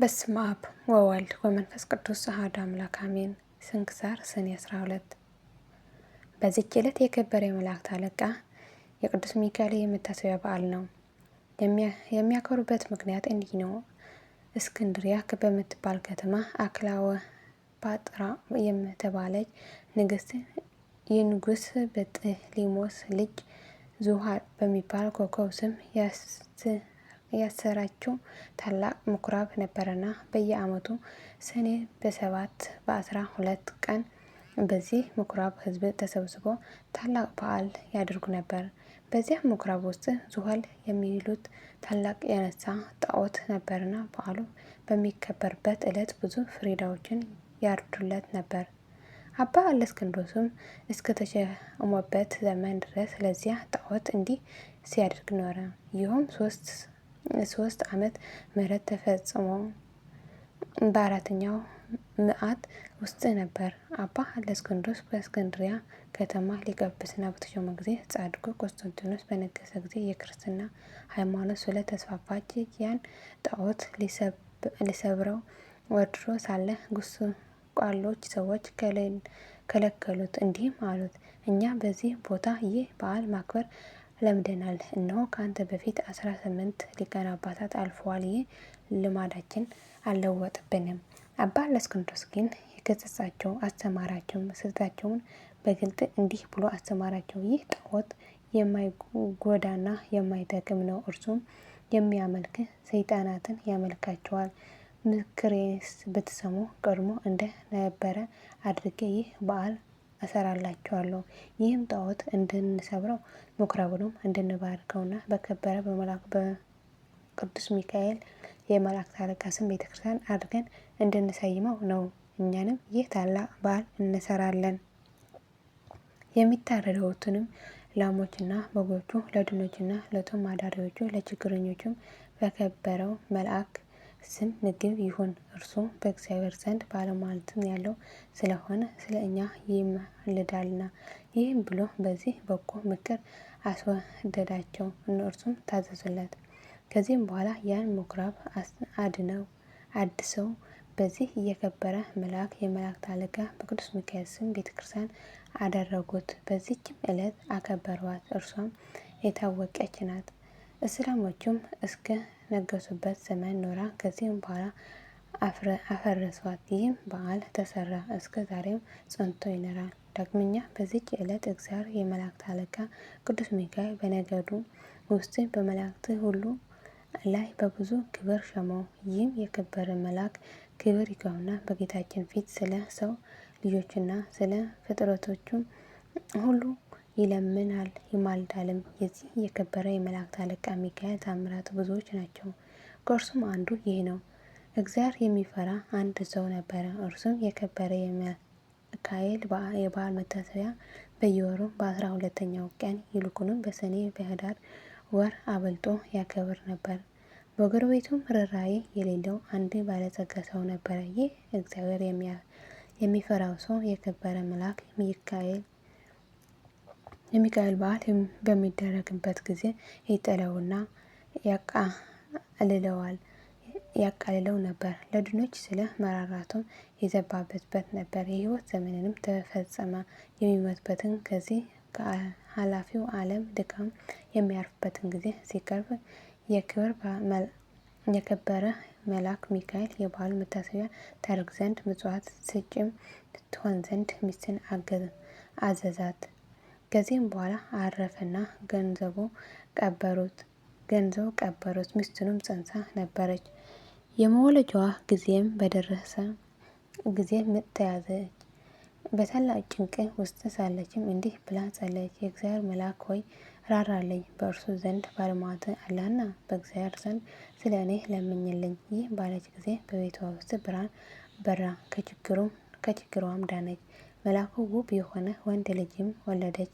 በስመ አብ ወወልድ ወመንፈስ ቅዱስ አሐዱ አምላክ አሜን። ስንክሳር ሰኔ 12። በዚህች ዕለት የከበረ የመላእክት አለቃ የቅዱስ ሚካኤል የመታሰቢያ በዓል ነው። የሚያከብሩበት ምክንያት እንዲህ ነው። እስክንድርያ በምትባል ከተማ አክላወጳጥራ የምትባለች ንግሥት የንጉሥ በጥሊሞስ ልጅ ዙሃር በሚባል ኮከብ ስም ያሰራችው ታላቅ ምኩራብ ነበረና በየዓመቱ ሰኔ በ7 በ12 ቀን በዚህ ምኩራብ ሕዝብ ተሰብስቦ ታላቅ በዓል ያደርጉ ነበር። በዚያ ምኩራብ ውስጥ ዙሃል የሚሉት ታላቅ የነሳ ጣዖት ነበርና በዓሉ በሚከበርበት ዕለት ብዙ ፍሪዳዎችን ያርዱለት ነበር። አባ እለእስክንድሮስም እስከተሾመበት ዘመን ድረስ ለዚያ ጣዖት እንዲህ ሲያደርግ ኖረ። ይኸውም ሶስት ዓመተ ምህረት ተፈጽሞ በአራተኛው ምዕት ውስጥ ነበር። አባ እለእስክንድሮስ በእስክንድርያ ከተማ ሊቀ ጵጵስና በተሾመ ጊዜ ጻድቁ ቆስጠንጢኖስ በነገሰ ጊዜ የክርስትና ሃይማኖት ስለተስፋፋች ያን ጣዖት ሊሰብረው ወድሮ ሳለ ጉስቋሎች ሰዎች ከለከሉት። እንዲህም አሉት፣ እኛ በዚህ ቦታ ይህ በዓል ማክበር ለምደናል። እነሆ ከአንተ በፊት 18 ሊቃነ ጳጳሳት አልፈዋል። ይህ ልማዳችን አልለወጥብንም። አባ እለእስክንድሮስ ግን የገሰጻቸው አስተማራቸው። ስህተታቸውን በግልጥ እንዲህ ብሎ አስተማራቸው። ይህ ጣዖት የማይጎዳና የማይጠቅም ነው። እርሱም የሚያመልክ ሰይጣናትን ያመልካቸዋል። ምክሬንስ ብትሰሙ ቀድሞ እንደ ነበረ አድርጌ ይህ በዓል እሰራላችኋለሁ። ይህም ጣዖት እንድንሰብረው ምኩራቡንም እንድንባርከውና በከበረ በመልአኩ በቅዱስ ሚካኤል የመላእክት አለቃ ስም ቤተክርስቲያን አድርገን እንድንሰይመው ነው። እኛንም ይህ ታላቅ በዓል እንሰራለን። የሚታረዱትንም ላሞችና በጎቹ ለድሆችና ለጦም አዳሪዎቹ ለችግረኞቹም በከበረው መልአክ ስም ምግብ ይሁን። እርሱ በእግዚአብሔር ዘንድ ባለሟልነት ያለው ስለሆነ ስለ እኛ ይማልዳልና። ይህም ብሎ በዚህ በጎ ምክር አስወደዳቸው። እነርሱም ታዘዙለት። ከዚህም በኋላ ያን ምኩራብ አድሰው በዚህ የከበረ መልአክ የመላእክት አለቃ በቅዱስ ሚካኤል ስም ቤተክርስቲያን አደረጉት። በዚህችም ዕለት አከበሯት። እርሷም የታወቀች ናት። እስላሞቹም እስከ ነገሱበት ዘመን ኖራ ከዚህም በኋላ አፈረሷት። ይህም በዓል ተሰራ፣ እስከ ዛሬም ጸንቶ ይኖራል። ዳግመኛ በዚች ዕለት እግዚአብሔር የመላእክት አለቃ ቅዱስ ሚካኤል በነገዱ ውስጥ በመላእክት ሁሉ ላይ በብዙ ክብር ሾመው። ይህም የከበረ መልአክ ክብር ይግባውና በጌታችን ፊት ስለ ሰው ልጆችና ስለ ፍጥረቶቹም ሁሉ ይለምናል ይማልዳልም። የዚህ የከበረ የመላእክት አለቃ ሚካኤል ታምራት ብዙዎች ናቸው። ከእርሱም አንዱ ይህ ነው። እግዚአብሔር የሚፈራ አንድ ሰው ነበረ። እርሱም የከበረ የሚካኤል የበዓል መታሰቢያ በየወሩ በ12ኛው ቀን ይልቁንም በሰኔ በኅዳር ወር አብልጦ ያከብር ነበር። በጎረቤቱም ርኅራኄ የሌለው አንድ ባለጸጋ ሰው ነበረ። ይህ እግዚአብሔር የሚፈራው ሰው የከበረ መልአክ የሚካኤል በዓል በሚደረግበት ጊዜ ይጠላውና ያቃልለው ነበር። ለድሆች ስለ መራራቱም ይዘባበትበት ነበር። የሕይወት ዘመኑም ተፈጸመ። የሚሞትበትን ከዚህ ከኃላፊው ዓለም ድካም የሚያርፍበትን ጊዜ ሲቀርብ የከበረ መልአክ ሚካኤል የበዓሉ መታሰቢያ ታደርግ ዘንድ ምጽዋት ሰጪም ትሆን ዘንድ ሚስትን አዘዛት። ከዚህም በኋላ አረፈና ገንዘው ቀበሩት። ሚስቱም ጸንሳ ነበረች። የመውለጃዋ ጊዜም በደረሰ ጊዜ ምጥ ተያዘች። በታላቅ ጭንቅ ውስጥ ሳለችም እንዲህ ብላ ጸለየች። የእግዚአብሔር መልአክ ሆይ ራራልኝ፣ በእርሱ ዘንድ ባለሟልነት አለና በእግዚአብሔር ዘንድ ስለ እኔ ለምኝልኝ። ይህ ባለች ጊዜ በቤቷ ውስጥ ብርሃን በራ፣ ከችግሯም ዳነች። መልአኩ ውብ የሆነ ወንድ ልጅም ወለደች።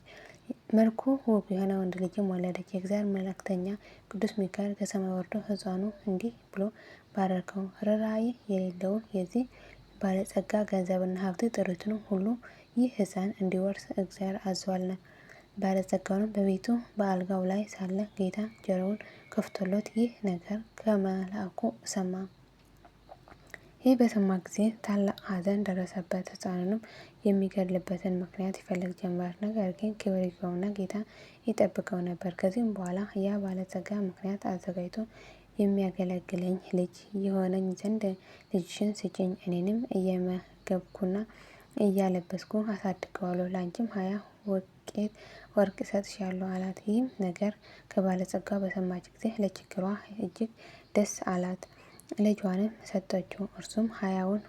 የእግዚአብሔር መልእክተኛ ቅዱስ ሚካኤል ከሰማይ ወርዶ ሕፃኑ እንዲህ ብሎ ባረከው። ርኅራኄ የሌለውን የዚህ ባለጸጋ ገንዘብና ሀብት ጥሪቱንም ሁሉ ይህ ሕፃን እንዲወርስ እግዚአብሔር አዟልና። ባለጸጋውንም በቤቱ በአልጋው ላይ ሳለ ጌታ ጆሮውን ከፍቶለት ይህ ነገር ከመልአኩ ሰማ። ይህ በሰማ ጊዜ ታላቅ ሐዘን ደረሰበት። ሕፃኑንም የሚገድልበትን ምክንያት ይፈልግ ጀመር። ነገር ግን ክብር ይግባውና ጌታ ይጠብቀው ነበር። ከዚህም በኋላ ያ ባለጸጋ ምክንያት አዘጋጅቶ የሚያገለግለኝ ልጅ የሆነኝ ዘንድ ልጅሽን ስጭኝ፣ እኔንም እየመገብኩና እያለበስኩ አሳድገዋለሁ፣ ለአንቺም 20 ወቄት ወርቅ እሰጥሻለሁ አላት። ይህም ነገር ከባለጸጋው በሰማች ጊዜ ለችግሯ እጅግ ደስ አላት። ልጇንም ሰጠችው። እርሱም 20ውን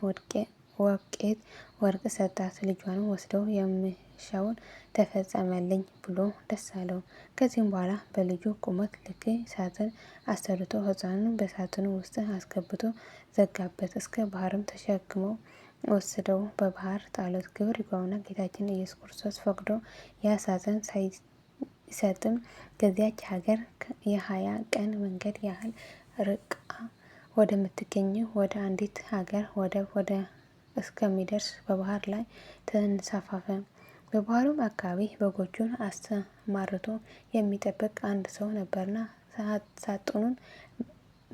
ወቄት ወርቅ ሰጣት። ልጇንም ወስደው የምሻውን ተፈጸመልኝ ብሎ ደስ አለው። ከዚህም በኋላ በልጁ ቁመት ልክ ሳጥን አሰርቶ ሕፃኑን በሳጥኑ ውስጥ አስገብቶ ዘጋበት። እስከ ባህርም ተሸክመው ወስደው በባህር ጣሉት። ክብር ይግባውና ጌታችን ኢየሱስ ክርስቶስ ፈቅዶ ያ ሳጥን ሳይሰጥም ከዚያች ሀገር የ20 ቀን መንገድ ያህል ርቃ ወደምትገኘው ወደ አንዲት ሀገር ወደብ ወደ እስከሚደርስ በባህር ላይ ተንሳፈፈ። በባህሩም አካባቢ በጎቹን አሰማርቶ የሚጠብቅ አንድ ሰው ነበርና ሳጥኑን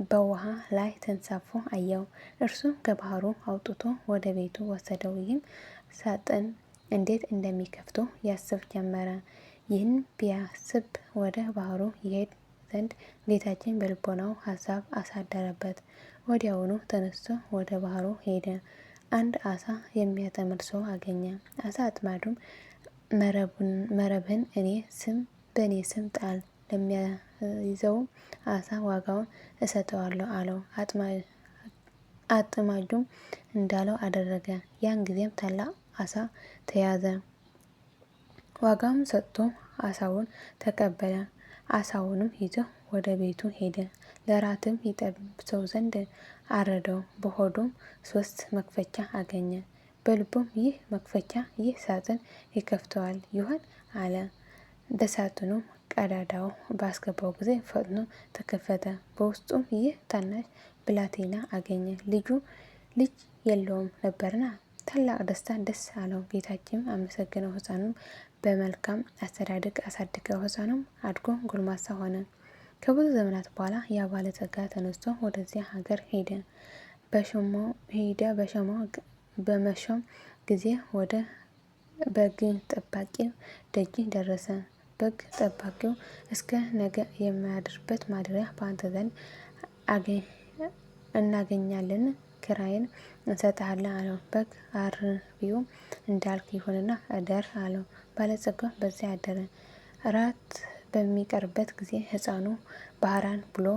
በውሃ ላይ ተንሳፎ አየው። እርሱም ከባህሩ አውጥቶ ወደ ቤቱ ወሰደው። ይህም ሳጥን እንዴት እንደሚከፍቶ ያስብ ጀመረ። ይህን ቢያስብ ወደ ባህሩ ይሄድ ዘንድ ጌታችን በልቦናው ሀሳብ አሳደረበት። ወዲያውኑ ተነስቶ ወደ ባህሩ ሄደ። አንድ አሳ የሚያጠምድ ሰው አገኘ። አሳ አጥማዱም መረብህን በእኔ ስም ጣል፣ ለሚይዘውም አሳ ዋጋውን እሰጠዋለሁ አለው። አጥማጁም እንዳለው አደረገ። ያን ጊዜም ታላቅ አሳ ተያዘ። ዋጋውን ሰጥቶ አሳውን ተቀበለ። አሳውንም ይዞ ወደ ቤቱ ሄደ። ለራትም ይጠብሰው ዘንድ አረደው። በሆዱም 3 መክፈቻ አገኘ። በልቡም ይህ መክፈቻ ይህ ሳጥን ይከፍተዋል ይሆን አለ። በሳጥኑም ቀዳዳው ባስገባው ጊዜ ፈጥኖ ተከፈተ። በውስጡም ይህ ታናሽ ብላቴና አገኘ። ልጅ የለውም ነበርና ታላቅ ደስታ ደስ አለው። ጌታችንም አመሰገነው። ሕፃኑም በመልካም አስተዳደግ አሳድገው። ሕፃኑም አድጎ ጎልማሳ ሆነ። ከብዙ ዘመናት በኋላ ያ ባለጸጋ ተነስቶ ወደዚያ ሀገር ሄደ። በመሸም ጊዜ ወደ በግ ጠባቂው ደጅ ደረሰ። በግ ጠባቂው እስከ ነገ የማያድርበት ማደሪያ በአንተ ዘንድ እናገኛለን፣ ክራይን እንሰጥሃለን አለው። በግ አርቢውም እንዳልክ ይሁንና እደር አለው። ባለጸጋው በዚያ አደረ። እራት በሚቀርበት ጊዜ ሕፃኑ ባህራን ብሎ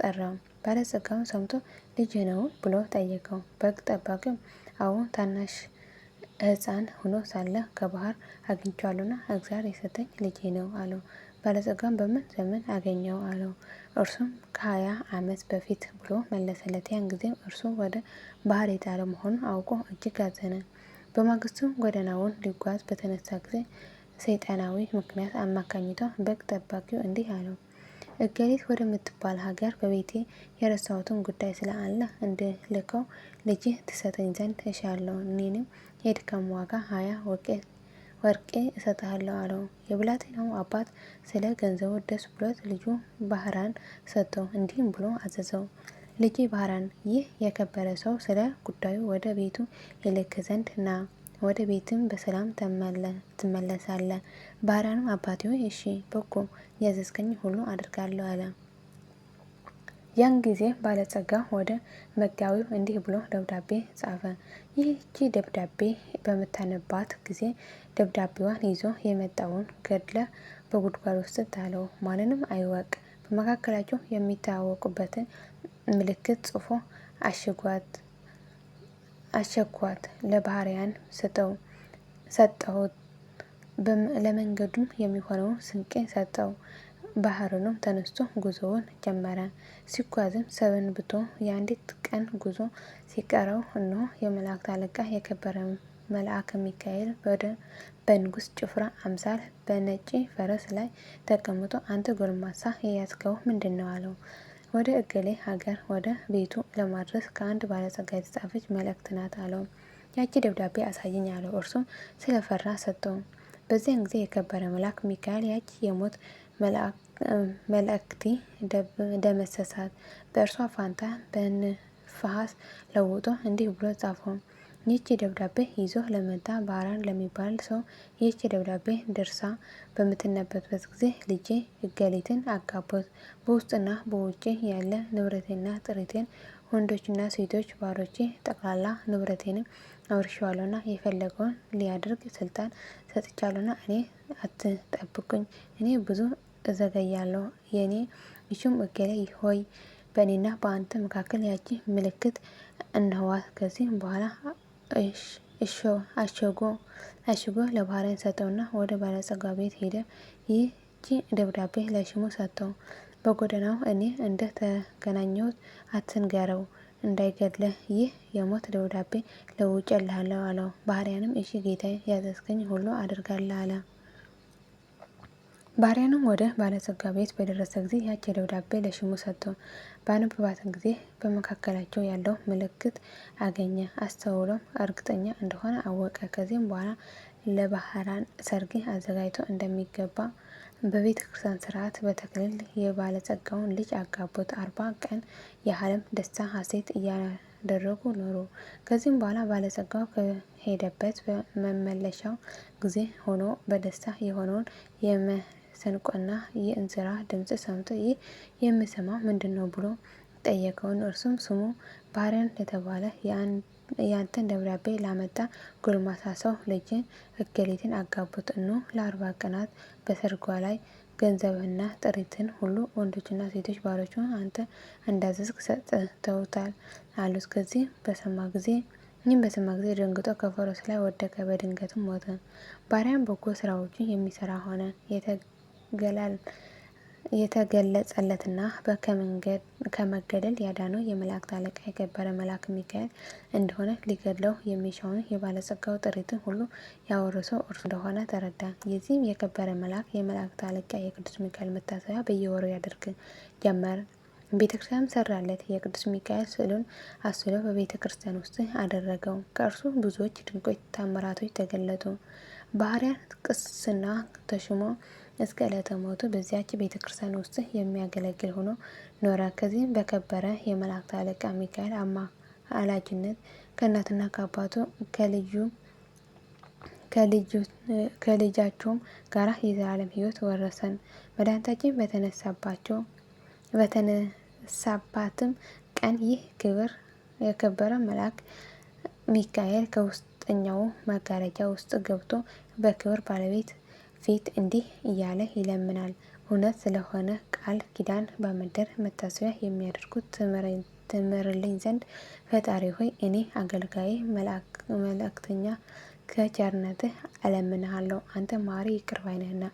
ጠራው። ባለጸጋው ሰምቶ ልጅ ነው ብሎ ጠየቀው። በግ ጠባቂው አዎ ታናሽ ሕፃን ሆኖ ሳለ ከባህር አግኝቼዋለሁና እግዚአብሔር የሰጠኝ ልጄ ነው አለው። ባለጸጋም በምን ዘመን አገኘው አለው። እርሱም ከ20 ዓመት በፊት ብሎ መለሰለት። ያን ጊዜም እርሱ ወደ ባህር የጣለ መሆኑን አውቆ እጅግ አዘነ። በማግስቱም ጎዳናውን ሊጓዝ በተነሳ ጊዜ ሰይጣናዊ ምክንያት አማካኝቶ በግ ጠባቂው እንዲህ አለው፣ እገሊት ወደምትባል ሀገር በቤቴ የረሳሁትን ጉዳይ ስላለ እንድልከው ልጅህ ትሰጠኝ ዘንድ እሻለሁ። እኔንም የድካም ዋጋ 20 ወርቄ እሰጥሃለሁ አለው። የብላቴናው አባት ስለ ገንዘቡ ደስ ብሎት ልጁ ባህራን ሰጠው። እንዲህም ብሎ አዘዘው፣ ልጄ ባህራን፣ ይህ የከበረ ሰው ስለ ጉዳዩ ወደ ቤቱ ይልክ ዘንድ ና፣ ወደ ቤትም በሰላም ትመለሳለህ። ባህራንም አባቴ ሆይ እሺ፣ በጎ ያዘዝከኝ ሁሉ አድርጋለሁ አለ። ያን ጊዜ ባለጸጋ ወደ መጋቢው እንዲህ ብሎ ደብዳቤ ጻፈ። ይህቺ ደብዳቤ በምታነባት ጊዜ ደብዳቤዋን ይዞ የመጣውን ገድለ በጉድጓድ ውስጥ ጣለው፣ ማንንም አይወቅ። በመካከላቸው የሚታወቁበትን ምልክት ጽፎ አሸጓት፣ ለባህርያን ሰጠሁት። ለመንገዱም የሚሆነውን ስንቄን ሰጠው። ባህሩንም ተነስቶ ጉዞውን ጀመረ። ሲጓዝም ሰንብቶ የአንዲት ቀን ጉዞ ሲቀረው እነሆ የመላእክት አለቃ የከበረ መልአከ ሚካኤል በንጉሥ ጭፍራ አምሳል በነጭ ፈረስ ላይ ተቀምጦ አንተ ጎልማሳ የያዝከው ምንድን ነው? አለው። ወደ እገሌ ሀገር ወደ ቤቱ ለማድረስ ከአንድ ባለጸጋ የተጻፈች መልእክት ናት አለው። ያቺ ደብዳቤ አሳየኝ አለው። እርሱም ስለፈራ ሰጠው። በዚያን ጊዜ የከበረ መልአክ ሚካኤል ያቺ የሞት መልእክቲ ደመሰሳት። በእርሷ ፋንታ ፈሐስ ለውጦ እንዲህ ብሎ ጻፈው። ይህች ደብዳቤ ይዞ ለመጣ ባህራን ለሚባል ሰው ይህች ደብዳቤ ደርሳ በምትነበብበት ጊዜ ልጄ እገሊትን አጋቦት፣ በውስጥና በውጭ ያለ ንብረቴና ጥሪቴን፣ ወንዶችና ሴቶች ባሮቼ ጠቅላላ ንብረቴንም አውርሼዋለሁና የፈለገውን ሊያደርግ ስልጣን ሰጥቻለሁና እኔ አትጠብቁኝ፣ እኔ ብዙ እዘገያለሁ። የኔ ይቹም እገሌ ሆይ በእኔና በአንተ መካከል ያቺ ምልክት እነኋት። ከዚህም በኋላ አሽጎ ለባህራን ሰጠውና ወደ ባለጸጋ ቤት ሄደ። ይህቺ ደብዳቤ ለሽሙ ሰጠው። በጎዳናው እኔ እንደ ተገናኘሁት አትንገረው እንዳይገድለህ፣ ይህ የሞት ደብዳቤ ለውጬልሃለሁ አለው። ባህራንም እሺ ጌታዬ፣ ያዘዝከኝ ሁሉ አደርጋለሁ አለ። ባህራንም ወደ ባለጸጋ ቤት በደረሰ ጊዜ ያቺ ደብዳቤ ለሽሙ ሰጠው። ባነበባትም ጊዜ በመካከላቸው ያለው ምልክት አገኘ። አስተውሎም እርግጠኛ እንደሆነ አወቀ። ከዚህም በኋላ ለባህራን ሰርግ አዘጋጅቶ እንደሚገባ በቤተ ክርስቲያን ስርዓት በተክሊል የባለጸጋውን ልጅ አጋቡት። 40 ቀን ያህልም ደስታ ሐሴት እያደረጉ ኖሩ። ከዚህም በኋላ ባለጸጋው ከሄደበት በመመለሻው ጊዜ ሆኖ በደስታ የሆነውን የመሰንቆና የእንዝራ ድምፅ ሰምቶ ይህ የምሰማው ምንድን ነው ብሎ ጠየቀውን። እርሱም ስሙ ባህራን የተባለ ያንተን ደብዳቤ ላመጣ ጎልማሳ ሰው ልጅን እገሊትን አጋቡት። እነሆ ለ40 ቀናት በሰርጓ ላይ ገንዘብና ጥሪትን ሁሉ ወንዶችና ሴቶች ባሮቹን አንተ እንዳዘዝክ ሰጥተውታል አሉት። ይህም በሰማ ጊዜ ደንግጦ ከፈረሱ ላይ ወደቀ፣ በድንገትም ሞተ። ባህራን በጎ ስራዎችን የሚሰራ ሆነ። የተገለጸለትና ከመገደል ያዳነው የመላእክት አለቃ የከበረ መልአክ ሚካኤል እንደሆነ ሊገድለው የሚሻውን የባለጸጋው ጥሪትን ሁሉ ያወረሰው እርሱ እንደሆነ ተረዳ። የዚህም የከበረ መልአክ የመላእክት አለቃ የቅዱስ ሚካኤል መታሰቢያ በየወሩ ያደርግ ጀመር። ቤተ ክርስቲያን ሰራለት። የቅዱስ ሚካኤል ስዕሉን አስሎ በቤተ ክርስቲያን ውስጥ አደረገው። ከእርሱ ብዙዎች ድንቆች ታምራቶች ተገለጡ። ባህራን ቅስና ተሹሞ እስከ ዕለተ ሞቱ በዚያች ቤተ ክርስቲያን ውስጥ የሚያገለግል ሆኖ ኖረ። ከዚህም በከበረ የመላእክት አለቃ ሚካኤል አማላጅነት ከእናትና ከአባቱ ከልጃቸውም ጋር የዘላለም ሕይወት ወረሰን። መድኃኒታችን በተነሳባትም ቀን ይህ የከበረ መልአክ ሚካኤል ከውስጠኛው መጋረጃ ውስጥ ገብቶ በክብር ባለቤት ፊት እንዲህ እያለ ይለምናል። እውነት ስለሆነ ቃል ኪዳን በምድር መታሰቢያ የሚያደርጉት ትምርልኝ ዘንድ ፈጣሪ ሆይ እኔ አገልጋይ መልእክተኛ ከቸርነትህ እለምንሃለሁ። አንተ መሐሪ ይቅር ባይ ነህና።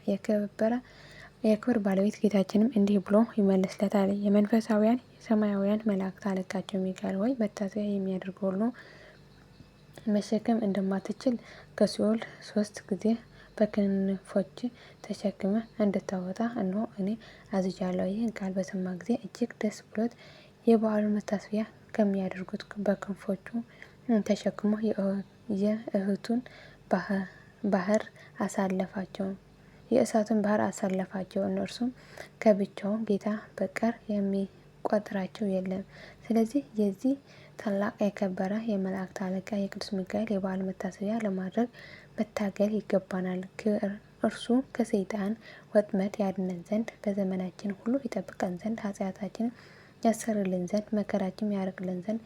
የክብር ባለቤት ጌታችንም እንዲህ ብሎ ይመልስለታል። የመንፈሳውያን የሰማያውያን መላእክት አለቃቸው ሚካኤል ሆይ መታሰቢያ የሚያደርጉ ሁሉ መሸከም እንደማትችል ከሲኦል 3 ጊዜ በክንፎች ተሸክመ እንድታወጣ እነሆ እኔ አዝዣለሁ። ይህን ቃል በሰማ ጊዜ እጅግ ደስ ብሎት የበዓሉን መታሰቢያ ከሚያደርጉት በክንፎቹ ተሸክሞ የእሳቱን ባህር አሳለፋቸው። እነርሱም ከብቻው ጌታ በቀር የሚቆጥራቸው የለም። ስለዚህ የዚህ ታላቅ የከበረ የመላእክት አለቃ የቅዱስ ሚካኤል የበዓል መታሰቢያ ለማድረግ መታገል ይገባናል። እርሱ ከሰይጣን ወጥመድ ያድነን ዘንድ በዘመናችን ሁሉ ይጠብቀን ዘንድ ኃጢአታችንን ያሰርልን ዘንድ መከራችንን ያርቅልን ዘንድ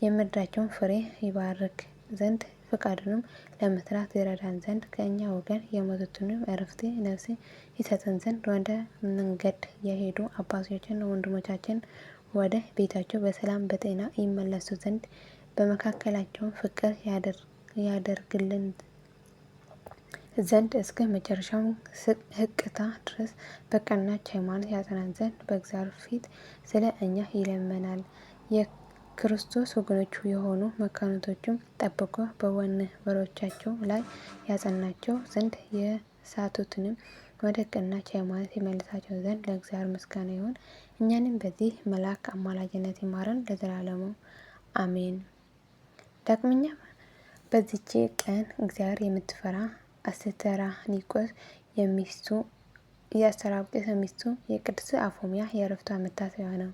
የምድራቸውን ፍሬ ይባርክ ዘንድ ፈቃዱንም ለመስራት ይረዳን ዘንድ ከእኛ ወገን የሞቱትንም ዕረፍተ ነፍስ ይሰጠን ዘንድ ወደ መንገድ የሄዱ አባቶቻችን ወንድሞቻችን ወደ ቤታቸው በሰላም በጤና ይመለሱ ዘንድ በመካከላቸውን ፍቅር ያደርግልን ዘንድ እስከ መጨረሻው ሕቅታ ድረስ በቀናች ሃይማኖት ያጸናን ዘንድ በእግዚአብሔር ፊት ስለ እኛ ይለመናል። የክርስቶስ ወገኖቹ የሆኑ መካኖቶችም ጠብቆ በወንበሮቻቸው ላይ ያጸናቸው ዘንድ የሳቱትንም ወደ ቀናች ሃይማኖት ይመልሳቸው ዘንድ ለእግዚአብሔር ምስጋና ይሁን። እኛንም በዚህ መልአክ አማላጅነት ይማረን ለዘላለሙ አሜን። ዳግመኛ በዚች ቀን እግዚአብሔር የምትፈራ አስተራኒቆስ የሚስቱ የአስተራቂስ ሚስቱ የቅድስት አፎሚያ የዕረፍቷ መታሰቢያ ነው።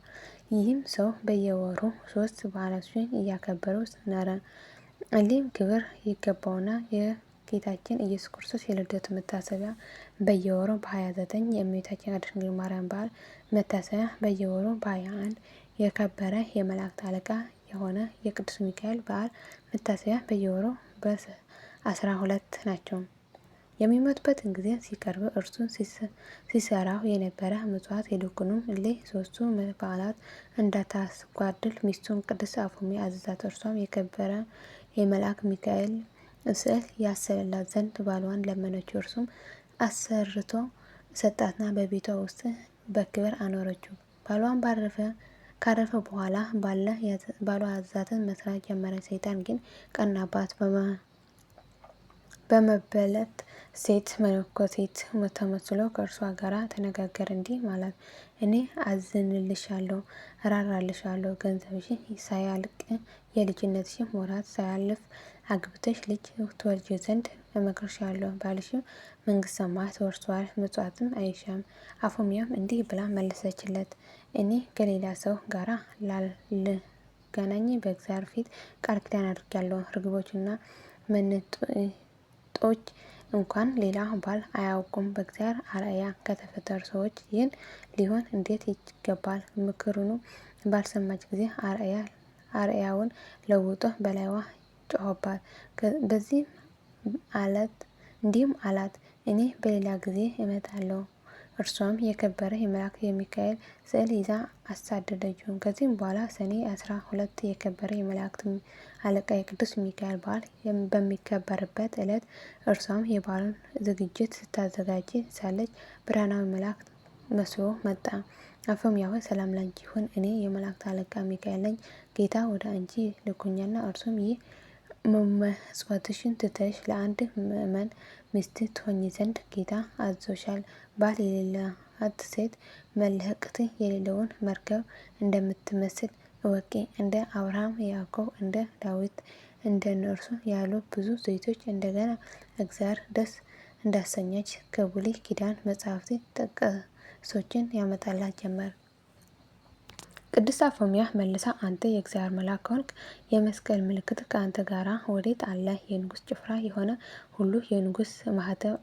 ይህም ሰው በየወሩ 3 በዓላቶችን እያከበሩ ኖረ። እሊህም ክብር ይገባውና የጌታችን ኢየሱስ ክርስቶስ የልደቱ መታሰቢያ በየወሩ በ29፣ የእመቤታችን ቅድስት ድንግል ማርያም በዓል መታሰቢያ በየወሩ በ21፣ የከበረ የመላእክት አለቃ የሆነ የቅዱስ ሚካኤል በዓል መታሰቢያ በየወሩ በ12 ናቸው። የሚሞትበትን ጊዜ ሲቀርብ እርሱ ሲሰራው የነበረ ምጽዋት ይልቁንም እሊህ 3ቱ በዓላት እንዳታስጓድል ሚስቱን ቅድስት አፎሚያ አዘዛት። እርሷም የከበረ የመልአክ ሚካኤል ስዕል ያስልላት ዘንድ ባሏን ለመነችው። እርሱም አሰርቶ ሰጣትና በቤቷ ውስጥ በክብር አኖረችው። ባሏን ካረፈ በኋላ ባሏ ያዛትን መስራት ጀመረች። ሰይጣን ግን ቀናባት። በመበለት ሴት መነኮሴት ተመስሎ ከእርሷ ጋር ተነጋገረ። እንዲህ ማለት እኔ አዝንልሻለሁ፣ እራራልሻለሁ። ገንዘብሽን ሳያልቅ የልጅነትሽን ወራት ሳያልፍ አግብተሽ ልጅ ትወልጂ ዘንድ እመክርሻለሁ። ባልሽም መንግስተ ሰማያት ወርሷል፣ ምጽዋትም አይሻም። አፎሚያም እንዲህ ብላ መለሰችለት፣ እኔ ከሌላ ሰው ጋር ላልገናኝ በእግዚአብሔር ፊት ቃል ኪዳን አድርጊያለሁ። ርግቦችና መንጦች እንኳን ሌላ ባል አያውቁም። በእግዚአብሔር አርአያ ከተፈጠሩ ሰዎች ይህን ሊሆን እንዴት ይገባል? ምክሩን ባልሰማች ጊዜ አርአያውን ለውጦ በላይዋ ጮኸባት። እንዲህም አላት፣ እኔ በሌላ ጊዜ እመጣለሁ። እርሷም የከበረ የመልአክ የሚካኤል ስዕል ይዛ አሳደደችው። ከዚህም በኋላ ሰኔ 12 የከበረ የመላእክት አለቃ የቅዱስ ሚካኤል በዓል በሚከበርበት ዕለት እርሷም የበዓሉን ዝግጅት ስታዘጋጅ ሳለች ብርሃናዊ መልአክ መስሎ መጣ። አፎሚያ ሆይ ሰላም ላንቺ ይሁን፣ እኔ የመላእክት አለቃ ሚካኤል ነኝ። ጌታ ወደ አንቺ ልኮኛልና እርሱም ይህ መመጽወትሽን ትተሽ ለአንድ ምእመን ሚስት ትሆኚ ዘንድ ጌታ አዞሻል። ባል የሌላት ሴት መልህቅት የሌለውን መርከብ እንደምትመስል እወቂ። እንደ አብርሃም፣ ያዕቆብ፣ እንደ ዳዊት እንደ እነርሱ ያሉ ብዙ ሴቶች እንደገና እግዚአብሔር ደስ እንዳሰኘች ከብሉይ ኪዳን መጻሕፍት ጥቅሶችን ያመጣላት ጀመር። ቅድስት አፎሚያ መልሳ አንተ የእግዚአብሔር መልአክ ከሆንክ የመስቀል ምልክት ከአንተ ጋር ወዴት አለ? የንጉሥ ጭፍራ የሆነ ሁሉ የንጉሥ ማኅተም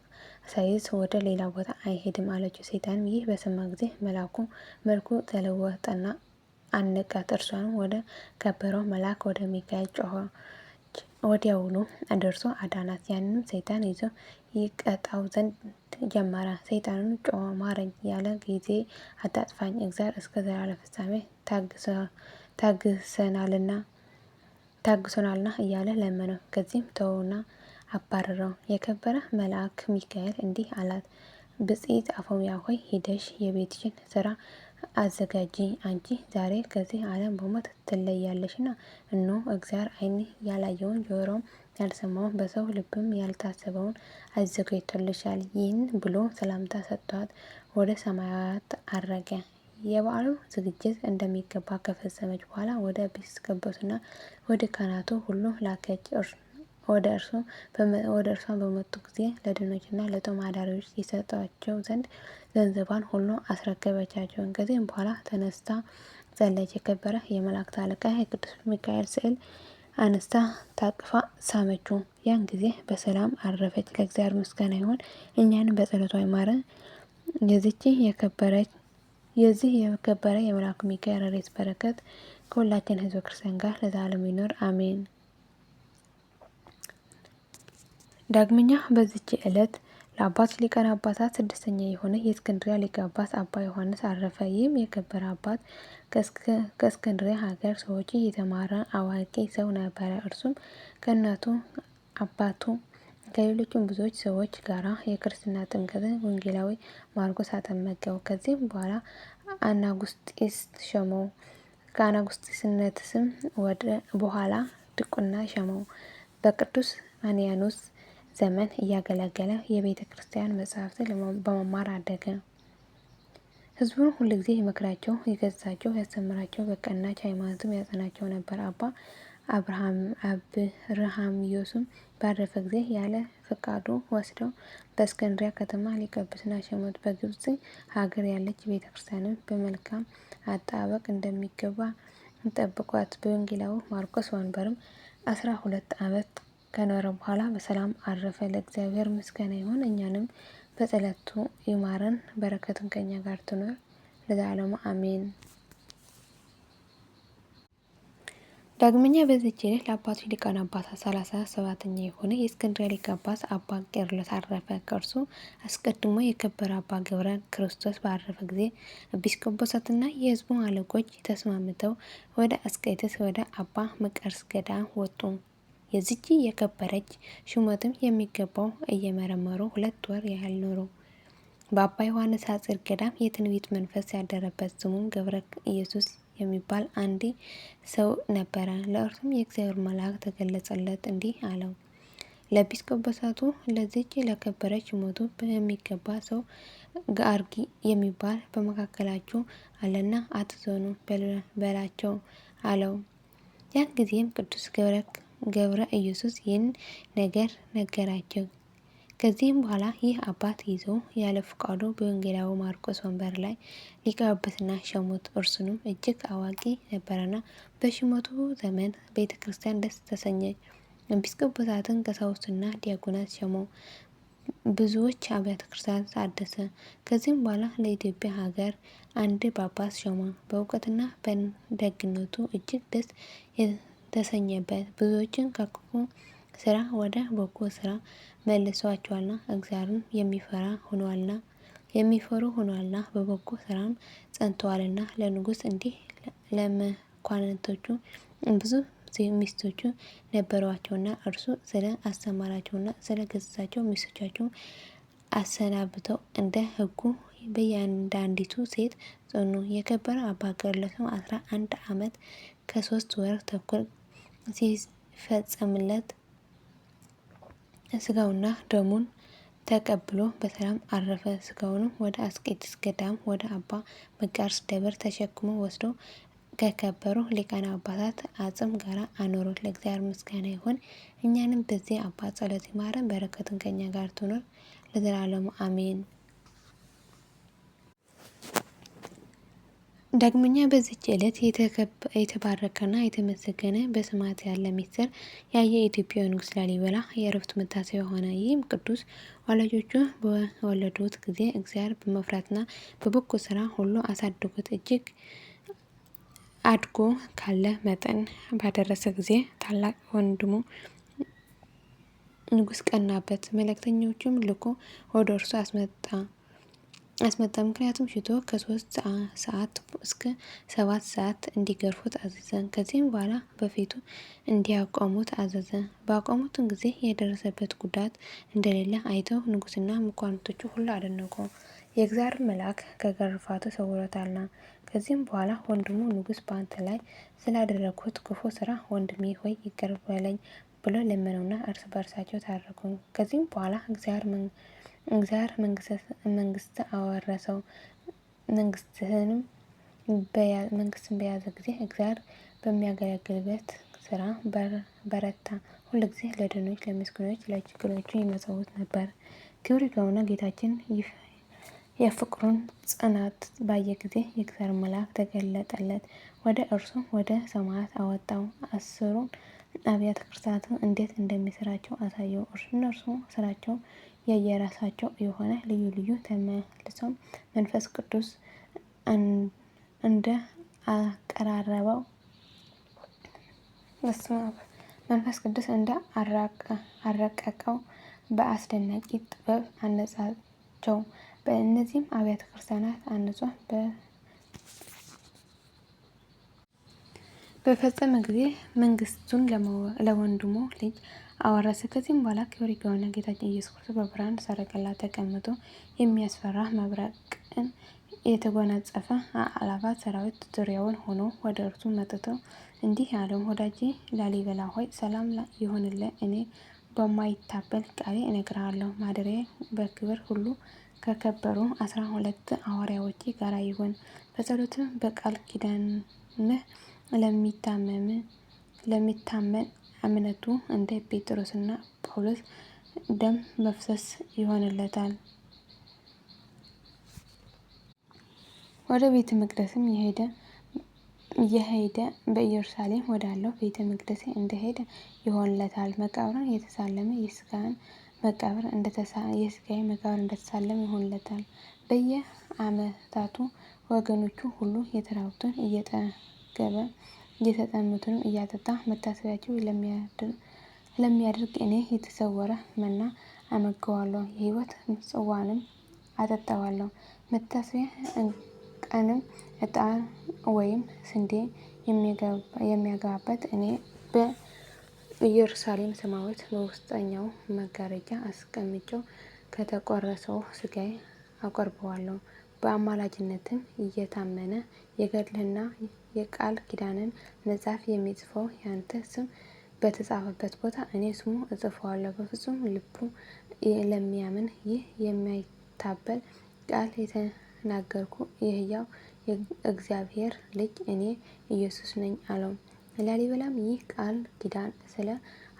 ሳይዝ ወደ ሌላ ቦታ አይሄድም አለችው። ሰይጣንም ይህ በሰማ ጊዜ መልኩ ተለወጠና አነቃት። እርሷንም ወደ ከበረው መልአክ ወደ ሚካኤል ጮኸች። ወዲያውኑ ደርሶ አዳናት። ያንንም ሰይጣን ይዞ ይቀጣው ዘንድ ጀመረ። ሰይጣንም ጮኸ፣ ማረኝ፣ ያለ ጊዜ አታጥፋኝ፣ እግዚአብሔር እስከ ዘላለም ፍጻሜ ታግሶናልና እያለ ለመነው። ከዚህም ተወውና አባረረው። የከበረ መልአክ ሚካኤል እንዲህ አላት፣ ብጽዕት አፎሚያ ሆይ ሂደሽ የቤትሽን ስራ አዘጋጂ። አንቺ ዛሬ ከዚህ ዓለም በሞት ትለያለሽና እነሆ እግዚአብሔር ዓይን ያላየውን ጆሮም ያልሰማውን በሰው ልብም ያልታሰበውን አዘጋጅቶልሻል። ይህን ብሎ ሰላምታ ሰጥቷት ወደ ሰማያት አረገ። የበዓሉ ዝግጅት እንደሚገባ ከፈጸመች በኋላ ወደ ኤጲስቆጶስና ወደ ካህናቱ ሁሉ ላከች። ወደ እርሷ በመጡ ጊዜ ለድሆችና ለጦም አዳሪዎች ይሰጧቸው ዘንድ ገንዘቧን ሁሉ አስረከበቻቸው። ከዚህም በኋላ ተነስታ ጸለየች። የከበረ የመላእክት አለቃ የቅዱስ ሚካኤል ስዕል አነስታ ታቅፋ ሳመችው። ያን ጊዜ በሰላም አረፈች። ለእግዚአብሔር ምስጋና ይሁን፣ እኛንም በጸሎቷ ይማረን። የዚህ የከበረ የመልአኩ ሚካኤል ረድኤት በረከት ከሁላችን ሕዝበ ክርስቲያን ጋር ለዘላለሙ ይኖር አሜን። ዳግመኛ በዚች ዕለት ለአባቶች ሊቃነ ጳጳሳት 6ኛ የሆነ የእስክንድርያ ሊቀ ጳጳስ አባ ዮሐንስ አረፈ። ይህም የከበረ አባት ከእስክንድርያ ሀገር ሰዎች የተማረ አዋቂ ሰው ነበረ። እርሱም ከእናቱ አባቱ ከሌሎችም ብዙዎች ሰዎች ጋር የክርስትና ጥምቀትን ወንጌላዊ ማርቆስ አጠመቀው። ከዚህም በኋላ አናጉስጢስ ሾመው። ከአናጉስጢስነትም በኋላ ድቁና ሾመው። በቅዱስ አንያኖስ ዘመን እያገለገለ የቤተ ክርስቲያን መጻሕፍትን በመማር አደገ። ሕዝቡን ሁልጊዜ ይመክራቸው፣ ይገሥጻቸው፣ ያስተምራቸው፣ በቀናች ሃይማኖትም ያጸናቸው ነበር። አባ አብርሃምዮስም ባረፈ ጊዜ ያለ ፈቃዱ ወስደው በእስክንድርያ ከተማ ሊቀ ጵጵስና ሾሙት። በግብጽ ሀገር ያለች ቤተ ክርስቲያንን በመልካም አጠባበቅ እንደሚገባ ጠብቋት። በወንጌላዊ ማርቆስ ወንበርም 12 ዓመት ከኖረ በኋላ በሰላም አረፈ። ለእግዚአብሔር ምስጋና ይሁን፣ እኛንም በጸሎቱ ይማረን፣ በረከቱም ከኛ ጋር ትኖር ለዘላለሙ አሜን። ዳግመኛ በዚህች ዕለት ለአባቱ ሊቃነ ጳጳሳት 37ኛ የሆነ የእስክንድርያ ሊቀ ጳጳስ አባ ቄርሎስ አረፈ። ከእርሱ አስቀድሞ የከበረ አባ ገብረ ክርስቶስ ባረፈ ጊዜ ኤጲስቆጶሳትና የሕዝቡ አለቆች ተስማምተው ወደ አስቄጥስ ወደ አባ መቃርስ ገዳም ወጡ። የዚች የከበረች ሹመትም የሚገባው እየመረመሩ 2 ወር ያህል ኖሩ። በአባ ዮሐንስ ሐጺር ገዳም የትንቢት መንፈስ ያደረበት ስሙም ገብረ ኢየሱስ የሚባል አንድ ሰው ነበረ። ለእርሱም የእግዚአብሔር መልአክ ተገለጸለት፣ እንዲህ አለው፣ ለኤጲስቆጶሳቱ ለዚች ለከበረች ሹመቱ የሚገባ ሰው ጋርጊ የሚባል በመካከላችሁ አለና አትዘኑ በላቸው አለው። ያን ጊዜም ቅዱስ ገብረ ኢየሱስ ይህን ነገር ነገራቸው። ከዚህም በኋላ ይህ አባት ይዘው ያለ ፈቃዱ በወንጌላዊ ማርቆስ ወንበር ላይ ሊቀ ጵጵስና ሾሙት። እርሱንም እጅግ አዋቂ ነበረና በሹመቱ ዘመን ቤተ ክርስቲያን ደስ ተሰኘች። ኤጲስቆጶሳትን፣ ቀሳውስትና ዲያቆናት ሾመ። ብዙዎች አብያተ ክርስቲያናት አደሰ። ከዚህም በኋላ ለኢትዮጵያ ሀገር አንድ ጳጳስ ሾመ። በእውቀትና በደግነቱ እጅግ ደስ ተሰኘበት። ብዙዎችን ከክፉ ስራ ወደ በጎ ስራ መልሷቸዋልና እግዚአብሔርን የሚፈሩ ሆነዋልና በበጎ ስራም ጸንተዋልና። ለንጉሥ እንዲህ ለመኳንንቶቹ ብዙ ሚስቶቹ ነበሯቸውና እርሱ ስለ አስተማራቸውና ስለ ገሰጻቸው ሚስቶቻቸው አሰናብተው እንደ ሕጉ በእያንዳንዲቱ ሴት ጸኑ። የከበረ አባ ቄርሎስም 11 ዓመት ከ3 ወር ተኩል ሲፈጸምለት ስጋውና ደሙን ተቀብሎ በሰላም አረፈ። ስጋውንም ወደ አስቄጥስ ገዳም ወደ አባ መቃርስ ደብር ተሸክሞ ወስዶ ከከበሩ ሊቃነ ጳጳሳት አጽም ጋር አኖሩት። ለእግዚአብሔር ምስጋና ይሁን፣ እኛንም በዚህ አባት ጸሎት ይማረን፣ በረከቱን ከኛ ጋር ትኖር ለዘላለሙ አሜን። ዳግመኛ በዚች ዕለት የተባረከና የተመሰገነ በሰማዕት ያለ ምስጢር ያየ የኢትዮጵያ ንጉሥ ላሊበላ የዕረፍቱ መታሰቢያ ሆነ። ይህም ቅዱስ ወላጆቹ በወለዱት ጊዜ እግዚአብሔር በመፍራትና በበጎ ስራ ሁሉ አሳደጉት። እጅግ አድጎ ካለ መጠን ባደረሰ ጊዜ ታላቅ ወንድሙ ንጉሥ ቀናበት። መልእክተኞቹም ልኮ ወደ እርሱ አስመጣ። ምክንያቱም ሽቶ ከ3 ሰዓት እስከ 7 ሰዓት እንዲገርፉት አዘዘ። ከዚህም በኋላ በፊቱ እንዲያቆሙት አዘዘ። ባቆሙትን ጊዜ የደረሰበት ጉዳት እንደሌለ አይተው ንጉሥና መኳንንቶቹ ሁሉ አደነቁ። የእግዚአብሔር መልአክ ከግርፋቱ ሰውሮታልና። ከዚህም በኋላ ወንድሙ ንጉሥ በአንተ ላይ ስላደረግኩት ክፉ ስራ ወንድሜ ሆይ ይቅር በለኝ ብሎ ለመነውና እርስ በርሳቸው ታረቁ። ከዚህም በኋላ እግዚአብሔር መንግስት አወረሰው። መንግስትን በያዘ ጊዜ እግዚአብሔር በሚያገለግልበት ስራ በረታ። ሁልጊዜ ለድሆች፣ ለምስኪኖች፣ ለችግረኞች ይመጸውት ነበር። ክብር ይግባውና ጌታችን የፍቅሩን ጽናት ባየ ጊዜ የእግዚአብሔር መልአክ ተገለጠለት። ወደ እርሱም ወደ ሰማያት አወጣው። 10ሩን አብያተ ክርስቲያናትን እንዴት እንደሚሰራቸው አሳየው። እነርሱ ስራቸው የየራሳቸው የሆነ ልዩ ልዩ ተመልሰው መንፈስ ቅዱስ እንደ አቀራረበው አረቀቀው በአስደናቂ ጥበብ አነጻቸው። በእነዚህም አብያተ ክርስቲያናት አንጾ በፈጸመ ጊዜ መንግስቱን ለወንድሙ ልጅ አወረሰ። ከዚህም በኋላ ክብር ይግባውና ጌታችን ኢየሱስ ክርስቶስ በብርሃን ሰረገላ ተቀምጦ የሚያስፈራ መብረቅን የተጎናጸፈ አእላፋት ሰራዊት ዙሪያውን ሆነው ወደ እርሱ መጥተው እንዲህ አለው፣ ወዳጄ ላሊበላ ሆይ ሰላም ይሁንልህ። እኔ በማይታበል ቃሌ እነግርሃለሁ። ማደሪያዬ በክብር ሁሉ ከከበሩ 12 ሐዋርያዎች ጋር ይሁን። በጸሎትህ በቃል ኪዳንህ ለሚታመን እምነቱ እንደ ጴጥሮስና ጳውሎስ ደም መፍሰስ ይሆንለታል። ወደ ቤተ መቅደስም የሄደ በኢየሩሳሌም ወዳለው ቤተ መቅደስ እንደሄደ ይሆንለታል። መቃብርን የተሳለመ የሥጋዬ መቃብር እንደተሳለመ ይሆንለታል። በየዓመታቱ ወገኖቹ ሁሉ የተራቡትን እየጠገበ የተጠሙትንም እያጠጣ መታሰቢያቸው ለሚያደርግ እኔ የተሰወረ መና አመገዋለሁ፣ የሕይወት ጽዋንም አጠጣዋለሁ። መታሰቢያ ቀንም ዕጣን ወይም ስንዴ የሚገባበት እኔ በኢየሩሳሌም ሰማያዊት በውስጠኛው መጋረጃ አስቀምጬው ከተቆረሰው ሥጋዬ አቆርበዋለሁ። በአማላጅነትም እየታመነ የገድልህና የቃል ኪዳንን መጽሐፍ የሚጽፈው ያንተ ስም በተጻፈበት ቦታ እኔ ስሙ እጽፈዋለሁ። በፍጹም ልቡ ለሚያምን ይህ የማይታበል ቃል የተናገርኩ የሕያው እግዚአብሔር ልጅ እኔ ኢየሱስ ነኝ አለው። ላሊበላም ይህ ቃል ኪዳን ስለ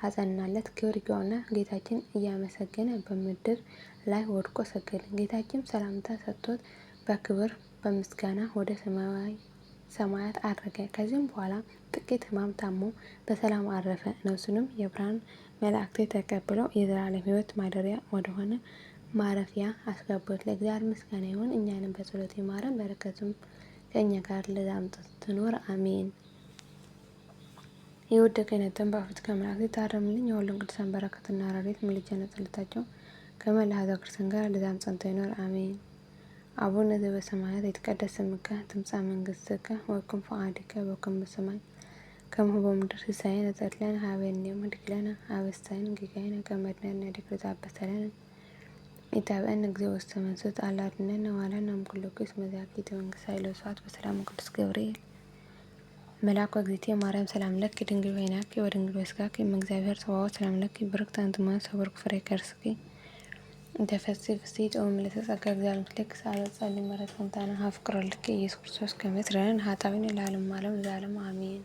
አጸናለት ክብር ይግባውና ጌታችን እያመሰገነ በምድር ላይ ወድቆ ሰገደ። ጌታችንም ሰላምታ ሰጥቶት በክብር በምስጋና ወደ ሰማያት አረገ። ከዚህም በኋላ ጥቂት ሕማም ታሞ በሰላም አረፈ። ነፍሱንም የብርሃን መላእክት ተቀብለው የዘላለም ሕይወት ማደሪያ ወደሆነ ማረፊያ አስገቡት። ለእግዚአብሔር ምስጋና ይሁን፣ እኛንም በጸሎቱ ይማረን፣ በረከቱም ከእኛ ጋር ለዘላለሙ ትኑር አሜን። የወደቀ የነጠበ በፊት ከመላእክት የታረሙልኝ የሁሉም ቅዱሳን በረከትና ረድኤት ምልጃና ጸሎታቸው ከመላ ሕዝበ ክርስቲያን ጋር ለዘላለሙ ጸንቶ ይኑር አሜን። አቡነ ዘበሰማያት ይትቀደስ ስምከ ትምጻእ መንግሥትከ ወይኩን ፈቃድከ በከመ በሰማይ ከማሁ በምድር ሲሳየነ ዘለለነ ሀበነ ዮም ወኅድግ ለነ አበሳነ ጌጋየነ ከመ ንሕነኒ ንኅድግ ለዘአበሰለነ ኢታብአነ እግዚኦ ውስተ መንሱት አላ አድኅነነ ወሀበነ እምኩሉ ኩሉ እስመ ዚአከ መንግሥት ኃይል ወስብሐት በሰላም ቅዱስ ገብርኤል መልአኩ እግዝእትየ ማርያም ሰላም ለኪ ድንግል በኅሊናኪ ወድንግል በሥጋኪ እም እግዚአብሔር ጸባኦት ሰላም ለኪ ብርክት አንቲ እምአንስት ወቡሩክ ፍሬ ከርሥኪ እንተፈሥሒ ፍሥሕት ኦ ምልዕተ ጸጋ እግዚአብሔር ምስሌኪ ሰአሊ ወጸልዪ ምሕረተ ወሰላም ሀብ ፍቅር ወልድኪ ኢየሱስ ክርስቶስ ከመ ይትረፈረን ኃጣውኢነ ለዓለመ ዓለም ለዘላለሙ አሜን።